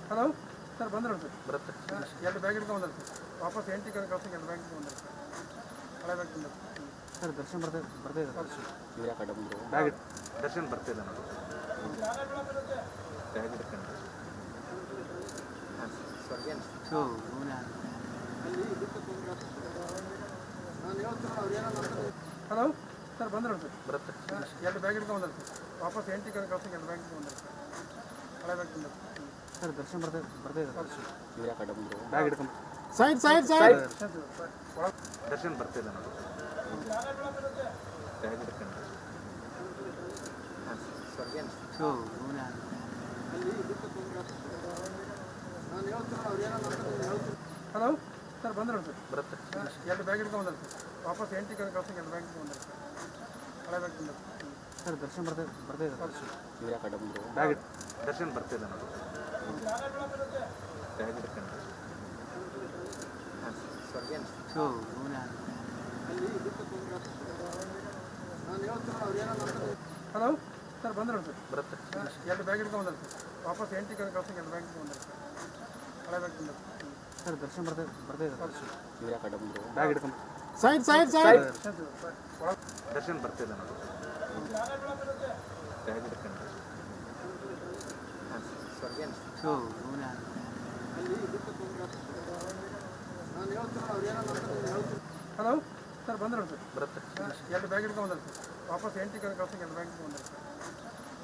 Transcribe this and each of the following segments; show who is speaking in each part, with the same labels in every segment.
Speaker 1: Hello sir ಬಂದ್ರಲ್ಲ sir
Speaker 2: ಬರುತ್ತೆ
Speaker 1: ಎರಡು ಬ್ಯಾಗ್ ಹಿಡ್ಕೊಂಡು ಬಂದ್ರೆ ಸರ್ ವಾಪಸ್ ಎಂಟಿ ಕಳ್ಸಂಗೆ ಎರಡು ಬ್ಯಾಗ್ ಹಿಡ್ಕೊಂಡು ಬಂದ್ರೆ ಸರ್ ಹಳೆ ಬ್ಯಾಗ್ ತಿಂದ
Speaker 3: ಸರ್ ದರ್ಶನ್ ಬರ್ತಾ ಇದ್ದಾರೆ
Speaker 2: ಇವ್ರು ಯಾಕೆ ಅಡ್ಡ ಬಂದರು
Speaker 3: ಬ್ಯಾಗ್
Speaker 2: ದರ್ಶನ್ ಬರ್ತಿಲ್ಲ ನಾವು ಬ್ಯಾಗ್ ಹಿಡ್ಕೊಂಡು ಹಾಂ ಸರ್ಗೇನು
Speaker 3: ಸೊ ಇವನೇ
Speaker 1: ಹಲೋ ಸರ್ ಬಂದ್ರಲ್ಲ ಸರ್
Speaker 2: ಬರುತ್ತೆ
Speaker 1: ಎರಡು ಬ್ಯಾಗ್ ಹಿಡ್ಕೊಂಡು ಬಂದ್ರೆ ಸರ್ ವಾಪಸ್ ಎಂಟಿ ಕಳ್ಸಂಗೆ ಎರಡು ಬ್ಯಾಗ್ ಹಿಡ್ಕೊಂಡು ಬಂದ್ರೆ ಸರ್ ಹಳೆ ಬ್ಯಾಗ್ ತಿಂದ
Speaker 3: ಸರ್ ದರ್ಶನ್ ಬರ್ತಾ ಇದ್ದಾರೆ
Speaker 2: ಇವ್ರು ಯಾಕೆ ಅಡ್ಡ ಬಂದರು
Speaker 3: ಬ್ಯಾಗ್ ಹಿಡ್ಕೊಂಡು
Speaker 4: ಸೈಡ್
Speaker 2: ದರ್ಶನ್ ಬರ್ತಿಲ್ಲ ನಾವು ಬ್ಯಾಗ್ ಹಿಡ್ಕೊಂಡು ಹಾಂ ಸರ್ಗೇನು
Speaker 3: ಸೊ ಇವನೇ
Speaker 1: ಹಲೋ ಸರ್ ಬಂದ್ರಲ್ಲ ಸರ್
Speaker 2: ಬರುತ್ತೆ
Speaker 1: ಎರಡು ಬ್ಯಾಗ್ ಹಿಡ್ಕೊಂಡು ಬಂದ್ರೆ ಸರ್ ವಾಪಸ್ ಎಂಟಿ ಕಳ್ಸಂಗೆ ಎರಡು ಬ್ಯಾಗ್ ಹಿಡ್ಕೊಂಡು ಬಂದ್ರೆ ಸರ್ ಹಳೆ ಬ್ಯಾಗ್ ತಿಂದ
Speaker 3: ಸರ್ ದರ್ಶನ್ ಬರ್ತಾ ಇದ್ದಾರೆ
Speaker 2: ಇವ್ರು ಯಾಕೆ ಅಡ್ಡ ಬಂದರು
Speaker 3: ಬ್ಯಾಗ್
Speaker 2: ದರ್ಶನ್ ಬರ್ತಿಲ್ಲ ನಾವು ಬ್ಯಾಗ್ ಹಿಡ್ಕೊಂಡು ಹಾಂ ಸರ್ಗೇನು
Speaker 3: ಸೊ ಇವನೇ
Speaker 1: ಹಲೋ ಸರ್ ಬಂದ್ರಲ್ಲ ಸರ್
Speaker 2: ಬರುತ್ತೆ
Speaker 1: ಎರಡು ಬ್ಯಾಗ್ ಹಿಡ್ಕೊಂಡು ಬಂದ್ರೆ ಸರ್ ವಾಪಸ್ ಎಂಟಿ ಕಳ್ಸಂಗೆ ಎರಡು ಬ್ಯಾಗ್ ಹಿಡ್ಕೊಂಡು ಬಂದ್ರೆ ಸರ್ ಹಳೆ ಬ್ಯಾಗ್ ತಿಂದ
Speaker 3: ಸರ್ ದರ್ಶನ್ ಬರ್ತಾ ಇದ್ದಾರೆ
Speaker 2: ಇವ್ರು ಯಾಕೆ ಅಡ್ಡ ಬಂದರು
Speaker 3: ಬ್ಯಾಗ್ ಹಿಡ್ಕೊಂಡು
Speaker 4: ಸೈಡ್
Speaker 2: ದರ್ಶನ್ ಬರ್ತಿಲ್ಲ ನಾವು ಬ್ಯಾಗ್ ಹಿಡ್ಕೊಂಡು ಹಾಂ ಸರ್ಗೇನು
Speaker 3: ಸೊ ಇವನೇ
Speaker 1: ಹಲೋ ಸರ್ ಬಂದ್ರಲ್ಲ ಸರ್
Speaker 2: ಬರುತ್ತೆ
Speaker 1: ಎರಡು ಬ್ಯಾಗ್ ಹಿಡ್ಕೊಂಡು ಬಂದ್ರೆ ಸರ್ ವಾಪಸ್ ಎಂಟಿ ಕಳ್ಸಂಗೆ ಎರಡು ಬ್ಯಾಗ್ ಹಿಡ್ಕೊಂಡು ಬಂದ್ರೆ ಸರ್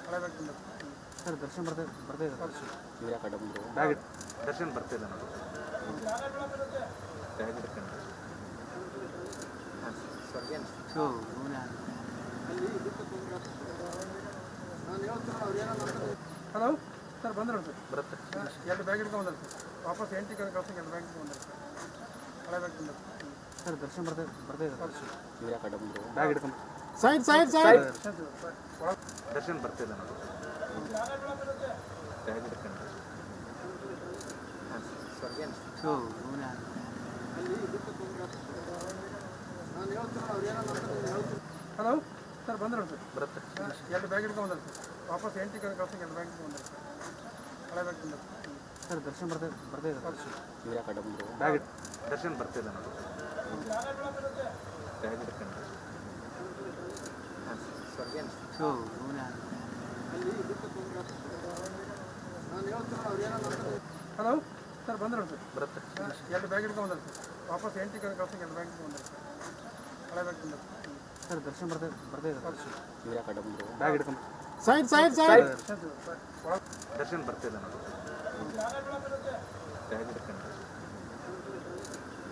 Speaker 1: ಹಳೆ ಬ್ಯಾಗ್ ತಿಂದ
Speaker 3: ಸರ್ ದರ್ಶನ್ ಬರ್ತಾ ಇದ್ದಾರೆ
Speaker 2: ಇವ್ರು ಯಾಕೆ ಅಡ್ಡ ಬಂದರು
Speaker 3: ಬ್ಯಾಗ್
Speaker 2: ದರ್ಶನ್ ಬರ್ತಿಲ್ಲ ನಾವು ಬ್ಯಾಗ್ ಹಿಡ್ಕೊಂಡು ಹಾಂ ಸರ್ಗೇನು
Speaker 3: ಸೊ ಇವನೇ
Speaker 1: ಹಲೋ ಸರ್ ಬಂದ್ರಲ್ಲ ಸರ್
Speaker 2: ಬರುತ್ತೆ
Speaker 1: ಎರಡು ಬ್ಯಾಗ್ ಹಿಡ್ಕೊಂಡು ಬಂದ್ರೆ ಸರ್ ವಾಪಸ್ ಎಂಟಿ ಕಳ್ಸಂಗೆ ಎರಡು ಬ್ಯಾಗ್ ಹಿಡ್ಕೊಂಡು ಬಂದ್ರೆ ಸರ್ ಹಳೆ ಬ್ಯಾಗ್ ತಿಂದ
Speaker 3: ಸರ್ ದರ್ಶನ್ ಬರ್ತಾ ಇದ್ದಾರೆ
Speaker 2: ಇವ್ರು ಯಾಕೆ ಅಡ್ಡ ಬಂದರು
Speaker 3: ಬ್ಯಾಗ್ ಹಿಡ್ಕೊಂಡು
Speaker 4: ಸೈಡ್
Speaker 2: ದರ್ಶನ್ ಬರ್ತಿಲ್ಲ ನಾವು ಬ್ಯಾಗ್ ಹಿಡ್ಕೊಂಡು ಹಾಂ ಸರ್ಗೇನು
Speaker 3: ಸೊ ಇವನೇ
Speaker 1: ಹಲೋ ಸರ್ ಬಂದ್ರಲ್ಲ ಸರ್
Speaker 2: ಬರುತ್ತೆ
Speaker 1: ಎರಡು ಬ್ಯಾಗ್ ಹಿಡ್ಕೊಂಡು ಬಂದ್ರೆ ಸರ್ ವಾಪಸ್ ಎಂಟಿ ಕಳ್ಸಂಗೆ ಎರಡು ಬ್ಯಾಗ್ ಹಿಡ್ಕೊಂಡು ಬಂದ್ರೆ ಸರ್ ಹಳೆ ಬ್ಯಾಗ್ ತಿಂದ
Speaker 3: ಸರ್ ದರ್ಶನ್ ಬರ್ತಾ ಇದ್ದಾರೆ
Speaker 2: ಇವ್ರು ಯಾಕೆ ಅಡ್ಡ ಬಂದರು
Speaker 3: ಬ್ಯಾಗ್
Speaker 2: ದರ್ಶನ್ ಬರ್ತಿಲ್ಲ ನಾವು ಬ್ಯಾಗ್ ಹಿಡ್ಕೊಂಡು ಹಾಂ ಸರ್ಗೇನು
Speaker 3: ಸೊ ಇವನೇ
Speaker 1: ಹಲೋ ಸರ್ ಬಂದ್ರಲ್ಲ ಸರ್
Speaker 2: ಬರುತ್ತೆ
Speaker 1: ಎರಡು ಬ್ಯಾಗ್ ಹಿಡ್ಕೊಂಡು ಬಂದ್ರೆ ಸರ್ ವಾಪಸ್ ಎಂಟಿ ಕಳ್ಸಂಗೆ ಎರಡು ಬ್ಯಾಗ್ ಹಿಡ್ಕೊಂಡು ಬಂದ್ರೆ ಸರ್ ಹಳೆ ಬ್ಯಾಗ್ ತಿಂದ
Speaker 3: ಸರ್ ದರ್ಶನ್ ಬರ್ತಾ ಇದ್ದಾರೆ
Speaker 2: ಇವ್ರು ಯಾಕೆ ಅಡ್ಡ ಬಂದರು
Speaker 3: ಬ್ಯಾಗ್ ಹಿಡ್ಕೊಂಡು
Speaker 4: ಸೈಡ್
Speaker 2: ದರ್ಶನ್ ಬರ್ತಿಲ್ಲ ನಾವು ಬ್ಯಾಗ್ ಹಿಡ್ಕೊಂಡು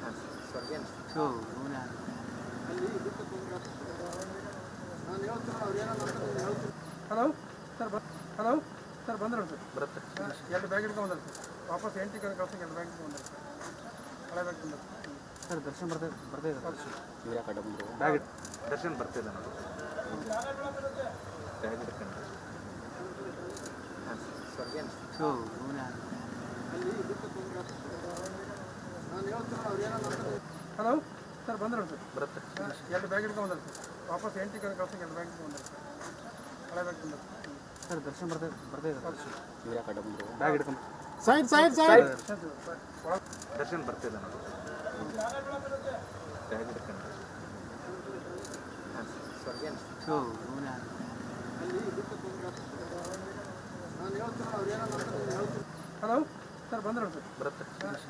Speaker 2: ಹಾಂ ಸರ್ಗೇನು
Speaker 3: ಸೊ ಇವನೇ
Speaker 1: ಹಲೋ ಹಲೋ ಸರ್ ಬಂದ್ರಲ್ಲ ಸರ್
Speaker 2: ಬರುತ್ತೆ
Speaker 1: ಎರಡು ಬ್ಯಾಗ್ ಹಿಡ್ಕೊಂಡು ಬಂದ್ರೆ ಸರ್ ವಾಪಸ್ ಎಂಟಿ ಕಳ್ಸಂಗೆ ಎರಡು ಬ್ಯಾಗ್ ಹಿಡ್ಕೊಂಡು ಬಂದ್ರೆ ಸರ್ ಹಳೆ ಬ್ಯಾಗ್ ತಿಂದ
Speaker 3: ಸರ್ ದರ್ಶನ್ ಬರ್ತಾ ಇದ್ದಾರೆ
Speaker 2: ಇವ್ರು ಯಾಕೆ ಅಡ್ಡ ಬಂದರು
Speaker 3: ಬ್ಯಾಗ್
Speaker 2: ದರ್ಶನ್ ಬರ್ತಿಲ್ಲ ನಾವು ಬ್ಯಾಗ್ ಹಿಡ್ಕೊಂಡು ಹಾಂ ಸರ್ಗೇನು
Speaker 3: ಸೊ ಇವನೇ
Speaker 1: ಹಲೋ ಸರ್ ಬಂದ್ರಲ್ಲ ಸರ್
Speaker 2: ಬರುತ್ತೆ
Speaker 1: ಎರಡು ಬ್ಯಾಗ್ ಹಿಡ್ಕೊಂಡು ಬಂದ್ರೆ ಸರ್ ವಾಪಸ್ ಎಂಟಿ ಕಳ್ಸಂಗೆ ಎರಡು ಬ್ಯಾಗ್ ಹಿಡ್ಕೊಂಡು ಬಂದ್ರೆ ಸರ್ ಹಳೆ ಬ್ಯಾಗ್ ತಿಂದ
Speaker 3: ಸರ್ ದರ್ಶನ್ ಬರ್ತಾ ಇದ್ದಾರೆ
Speaker 2: ಇವ್ರು ಯಾಕೆ ಅಡ್ಡ ಬಂದರು
Speaker 3: ಬ್ಯಾಗ್ ಹಿಡ್ಕೊಂಡು
Speaker 4: ಸೈಡ್
Speaker 2: ದರ್ಶನ್ ಬರ್ತಿಲ್ಲ ನಾವು ಬ್ಯಾಗ್ ಹಿಡ್ಕೊಂಡು ಹಾಂ ಸರ್ಗೇನು
Speaker 3: ಸೊ ಇವನೇ
Speaker 1: ಹಲೋ ಸರ್ ಬಂದ್ರಲ್ಲ ಸರ್
Speaker 2: ಬರುತ್ತೆ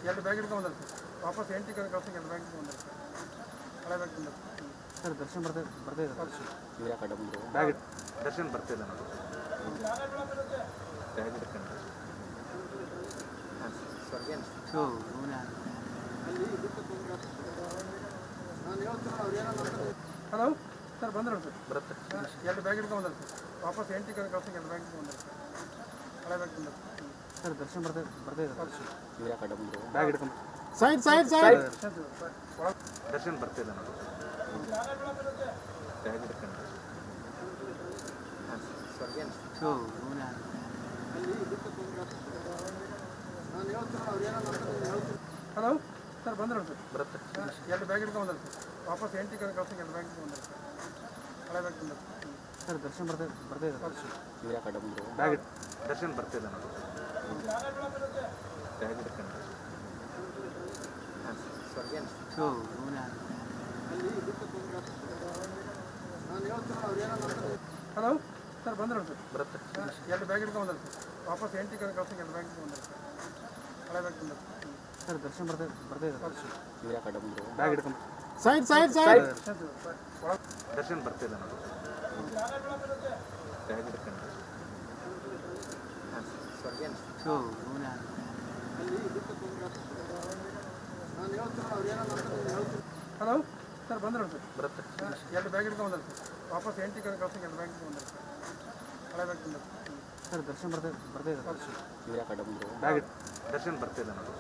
Speaker 1: ಎರಡು ಬ್ಯಾಗ್ ಹಿಡ್ಕೊಂಡು ಬಂದ್ರೆ ಸರ್ ವಾಪಸ್ ಎಂಟಿ ಕಳ್ಸಂಗೆ ಎರಡು ಬ್ಯಾಗ್ ಹಿಡ್ಕೊಂಡು ಬಂದ್ರೆ ಸರ್ ಹಳೆ ಬ್ಯಾಗ್ ತಿಂದ
Speaker 3: ಸರ್ ದರ್ಶನ್ ಬರ್ತಾ ಇದ್ದಾರೆ
Speaker 2: ಇವ್ರು ಯಾಕೆ ಅಡ್ಡ ಬಂದರು
Speaker 3: ಬ್ಯಾಗ್
Speaker 2: ದರ್ಶನ್ ಬರ್ತಿಲ್ಲ ನಾವು ಬ್ಯಾಗ್ ಹಿಡ್ಕೊಂಡು ಹಾಂ ಸರ್ಗೇನು
Speaker 3: ಸೊ ಇವನೇ
Speaker 1: ಹಲೋ ಸರ್ ಬಂದ್ರಲ್ಲ ಸರ್
Speaker 2: ಬರುತ್ತೆ
Speaker 1: ಎರಡು ಬ್ಯಾಗ್ ಹಿಡ್ಕೊಂಡು ಬಂದ್ರೆ ಸರ್ ವಾಪಸ್ ಎಂಟಿ ಕಳ್ಸಂಗೆ ಎರಡು ಬ್ಯಾಗ್ ಹಿಡ್ಕೊಂಡು ಬಂದ್ರೆ ಸರ್ ಹಳೆ ಬ್ಯಾಗ್ ತಿಂದ
Speaker 3: ಸರ್ ದರ್ಶನ್ ಬರ್ತಾ ಇದ್ದಾರೆ
Speaker 2: ಇವ್ರು ಯಾಕೆ ಅಡ್ಡ ಬಂದರು
Speaker 3: ಬ್ಯಾಗ್ ಹಿಡ್ಕೊಂಡು
Speaker 4: ಸೈಡ್
Speaker 2: ದರ್ಶನ್ ಬರ್ತಿಲ್ಲ ನಾವು ಬ್ಯಾಗ್ ಹಿಡ್ಕೊಂಡು ಹಾಂ ಸರ್ಗೇನು
Speaker 3: ಸೊ ಇವನೇ
Speaker 1: ಹಲೋ ಸರ್ ಬಂದ್ರಲ್ಲ ಸರ್
Speaker 2: ಬರುತ್ತೆ
Speaker 1: ಎರಡು ಬ್ಯಾಗ್ ಹಿಡ್ಕೊಂಡು ಬಂದ್ರೆ ಸರ್ ವಾಪಸ್ ಎಂಟಿ ಕಳ್ಸಂಗೆ ಎರಡು ಬ್ಯಾಗ್ ಹಿಡ್ಕೊಂಡು ಬಂದ್ರೆ ಸರ್ ಹಳೆ ಬ್ಯಾಗ್ ತಿಂದ
Speaker 3: ಸರ್ ದರ್ಶನ್ ಬರ್ತಾ ಇದ್ದಾರೆ
Speaker 2: ಇವ್ರು ಯಾಕೆ ಅಡ್ಡ ಬಂದರು
Speaker 3: ಬ್ಯಾಗ್
Speaker 2: ದರ್ಶನ್ ಬರ್ತಿಲ್ಲ ನಾವು
Speaker 3: ಸೊ ಇವನೇ
Speaker 1: ಹಲೋ ಸರ್ ಬಂದ್ರು ಸರ್
Speaker 2: ಬರುತ್ತೆ.
Speaker 1: ಎರಡು ಬ್ಯಾಗ್ ಹಿಡ್ಕೊಂಡು ಬಂದ್ರೆ ಸರ್ ವಾಪಸ್ ಎಂಟಿ ಕಳ್ಸಂಗೆ ಎರಡು ಬ್ಯಾಗ್ ಬಂದ್ರೆ ಸರ್ ಹಳೆ ಬ್ಯಾಗ್ ತಂದ್ರೆ
Speaker 3: ಸರ್ ದರ್ಶನ್ ಬರ್ತಾ ಇದ್ದಾರೆ
Speaker 2: ಇವ್ರು ಯಾಕೆ ಅಡ್ಡ ಬಂದರು?
Speaker 3: ಬ್ಯಾಗ್ ಹಿಡ್ಕೊಂಡು
Speaker 4: Side, side, side.
Speaker 2: ದರ್ಶನ್ ಬರ್ತಿಲ್ಲ ನೋಡಿ. ಬ್ಯಾಗ್ ಹಿಡ್ಕೊಂಡು ಹಾಂ ಸರ್ ಏನು
Speaker 3: ಸೊ ಇವನೇ
Speaker 1: ಹಲೋ ಸರ್ ಬಂದ್ರು ಸರ್
Speaker 2: ಬರುತ್ತೆ.
Speaker 1: ಎರಡು ಬ್ಯಾಗ್ ಹಿಡ್ಕೊಂಡು ಬಂದ್ರೆ ಸರ್ ವಾಪಸ್ ಎಂಟಿ ಕಳ್ಸಂಗೆ ಎರಡು ಬ್ಯಾಗ್ ಬಂದ್ರೆ ಸರ್ ಹಳೆ ಬ್ಯಾಗ್ ತಂದ್ರೆ
Speaker 3: ಸರ್ ದರ್ಶನ್ ಬರ್ತಾ ಇದ್ದಾರೆ
Speaker 2: ಇವ್ರು ಯಾಕೆ ಅಡ್ಡ ಬಂದರು?
Speaker 3: ಬ್ಯಾಗ್
Speaker 2: ದರ್ಶನ್ ಬರ್ತಿಲ್ಲ ನೋಡಿ.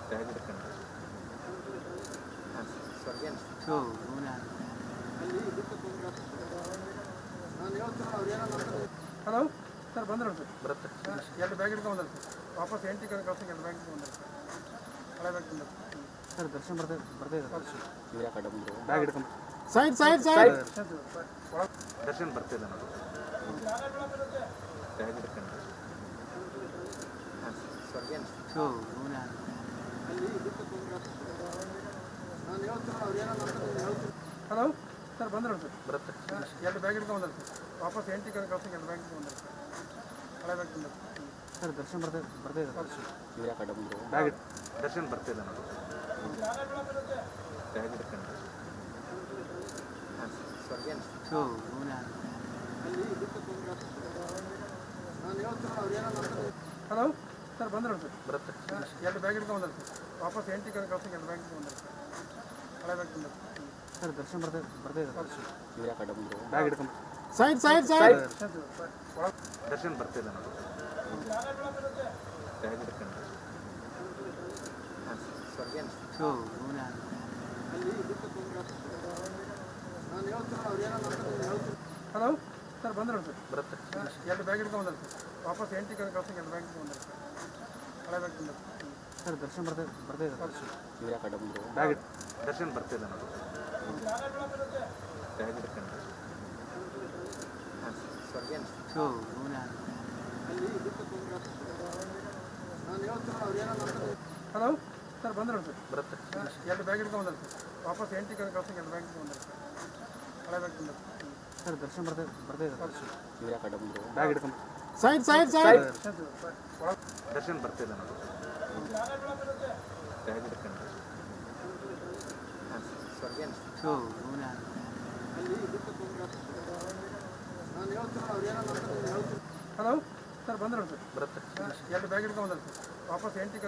Speaker 2: ಬ್ಯಾಗ್ ಹಿಡ್ಕೊಂಡು ಹಾಂ ಸರ್ ಏನು
Speaker 3: ಸೊ ಇವನೇ
Speaker 1: ಹಲೋ ಸರ್ ಬಂದ್ರು ಸರ್
Speaker 2: ಬರುತ್ತೆ.
Speaker 1: ಎರಡು ಬ್ಯಾಗ್ ಹಿಡ್ಕೊಂಡು ಬಂದ್ರೆ ಸರ್ ವಾಪಸ್ ಎಂಟಿ ಕಳ್ಸಂಗೆ ಎರಡು ಬ್ಯಾಗ್ ಬಂದ್ರೆ ಸರ್ ಹಳೆ ಬ್ಯಾಗ್ ತಂದ್ರೆ
Speaker 3: ಸರ್ ದರ್ಶನ್ ಬರ್ತಾ ಇದ್ದಾರೆ
Speaker 2: ಇವ್ರು ಯಾಕೆ ಅಡ್ಡ ಬಂದರು?
Speaker 3: ಬ್ಯಾಗ್ ಹಿಡ್ಕೊಂಡು
Speaker 4: Side, side, side.
Speaker 2: ದರ್ಶನ್ ಬರ್ತಿಲ್ಲ ನೋಡಿ. ಬ್ಯಾಗ್ ಹಿಡ್ಕೊಂಡು ಹಾಂ ಸರ್ ಏನು
Speaker 3: ಸೊ ಇವನೇ
Speaker 1: ಹಲೋ ಸರ್ ಬಂದ್ರು ಸರ್
Speaker 2: ಬರುತ್ತೆ.
Speaker 1: ಎರಡು ಬ್ಯಾಗ್ ಹಿಡ್ಕೊಂಡು ಬಂದ್ರೆ ಸರ್ ವಾಪಸ್ ಎಂಟಿ ಕಳ್ಸಂಗೆ ಎರಡು ಬ್ಯಾಗ್ ಬಂದ್ರೆ ಸರ್ ಹಳೆ ಬ್ಯಾಗ್ ತಂದ್ರೆ
Speaker 3: ಸರ್ ದರ್ಶನ್ ಬರ್ತಾ ಇದ್ದಾರೆ
Speaker 2: ಇವ್ರು ಯಾಕೆ ಅಡ್ಡ ಬಂದರು?
Speaker 3: ಬ್ಯಾಗ್
Speaker 2: ದರ್ಶನ್ ಬರ್ತಿಲ್ಲ ನೋಡಿ. ಬ್ಯಾಗ್ ಹಿಡ್ಕೊಂಡು ಹಾಂ ಸರ್ ಏನು
Speaker 3: ಸೊ ಇವನೇ
Speaker 1: ಹಲೋ ಸರ್ ಬಂದ್ರು ಸರ್
Speaker 2: ಬರುತ್ತೆ.
Speaker 1: ಎರಡು ಬ್ಯಾಗ್ ಹಿಡ್ಕೊಂಡು ಬಂದ್ರೆ ಸರ್ ವಾಪಸ್ ಎಂಟಿ ಕಳ್ಸಂಗೆ ಎರಡು ಬ್ಯಾಗ್ ಬಂದ್ರೆ ಸರ್ ಹಳೆ ಬ್ಯಾಗ್ ತಂದ್ರೆ
Speaker 3: ಸರ್ ದರ್ಶನ್ ಬರ್ತಾ ಇದ್ದಾರೆ
Speaker 2: ಇವ್ರು ಯಾಕೆ ಅಡ್ಡ ಬಂದರು?
Speaker 3: ಬ್ಯಾಗ್ ಹಿಡ್ಕೊಂಡು
Speaker 4: Side, side, side.
Speaker 2: ದರ್ಶನ್ ಬರ್ತಿಲ್ಲ ನೋಡಿ. ಬ್ಯಾಗ್ ಹಿಡ್ಕೊಂಡು ಹಾಂ ಸರ್ ಏನು
Speaker 3: ಸೊ ಇವನೇ
Speaker 1: ಹಲೋ ಸರ್ ಬಂದ್ರು ಸರ್
Speaker 2: ಬರುತ್ತೆ.
Speaker 1: ಎರಡು ಬ್ಯಾಗ್ ಹಿಡ್ಕೊಂಡು ಬಂದ್ರೆ ಸರ್ ವಾಪಸ್ ಎಂಟಿ ಕಳ್ಸಂಗೆ ಎರಡು ಬ್ಯಾಗ್ ಬಂದ್ರೆ ಸರ್ ಹಳೆ ಬ್ಯಾಗ್ ತಂದ್ರೆ
Speaker 3: ಸರ್ ದರ್ಶನ್ ಬರ್ತಾ ಇದ್ದಾರೆ
Speaker 2: ಇವ್ರು ಯಾಕೆ ಅಡ್ಡ ಬಂದರು?
Speaker 3: ಬ್ಯಾಗ್
Speaker 2: ದರ್ಶನ್ ಬರ್ತಿಲ್ಲ ನೋಡಿ. ಬ್ಯಾಗ್ ಹಿಡ್ಕೊಂಡು ಹಾಂ ಸರ್ ಏನು
Speaker 3: ಸೊ ಇವನೇ
Speaker 1: ಹಲೋ ಸರ್ ಬಂದ್ರು ಸರ್
Speaker 2: ಬರುತ್ತೆ.
Speaker 1: ಎರಡು ಬ್ಯಾಗ್ ಹಿಡ್ಕೊಂಡು ಬಂದ್ರೆ ಸರ್ ವಾಪಸ್ ಎಂಟಿ ಕಳ್ಸಂಗೆ ಎರಡು ಬ್ಯಾಗ್ ಬಂದ್ರೆ ಸರ್ ಹಳೆ ಬ್ಯಾಗ್ ತಂದ್ರೆ
Speaker 3: ಸರ್ ದರ್ಶನ್ ಬರ್ತಾ ಇದ್ದಾರೆ
Speaker 2: ಇವ್ರು ಯಾಕೆ ಅಡ್ಡ ಬಂದರು?
Speaker 3: ಬ್ಯಾಗ್ ಹಿಡ್ಕೊಂಡು
Speaker 4: Side, side, side.
Speaker 2: ದರ್ಶನ್ ಬರ್ತಿಲ್ಲ ನೋಡಿ. ಬ್ಯಾಗ್ ಹಿಡ್ಕೊಂಡು ಹಾಂ ಸರ್ ಏನು
Speaker 3: ಸೊ ಇವನೇ
Speaker 1: ಹಲೋ ಸರ್ ಬಂದ್ರು ಸರ್
Speaker 2: ಬರುತ್ತೆ.
Speaker 1: ಎರಡು ಬ್ಯಾಗ್ ಹಿಡ್ಕೊಂಡು ಬಂದ್ರೆ ಸರ್ ವಾಪಸ್ ಎಂಟಿ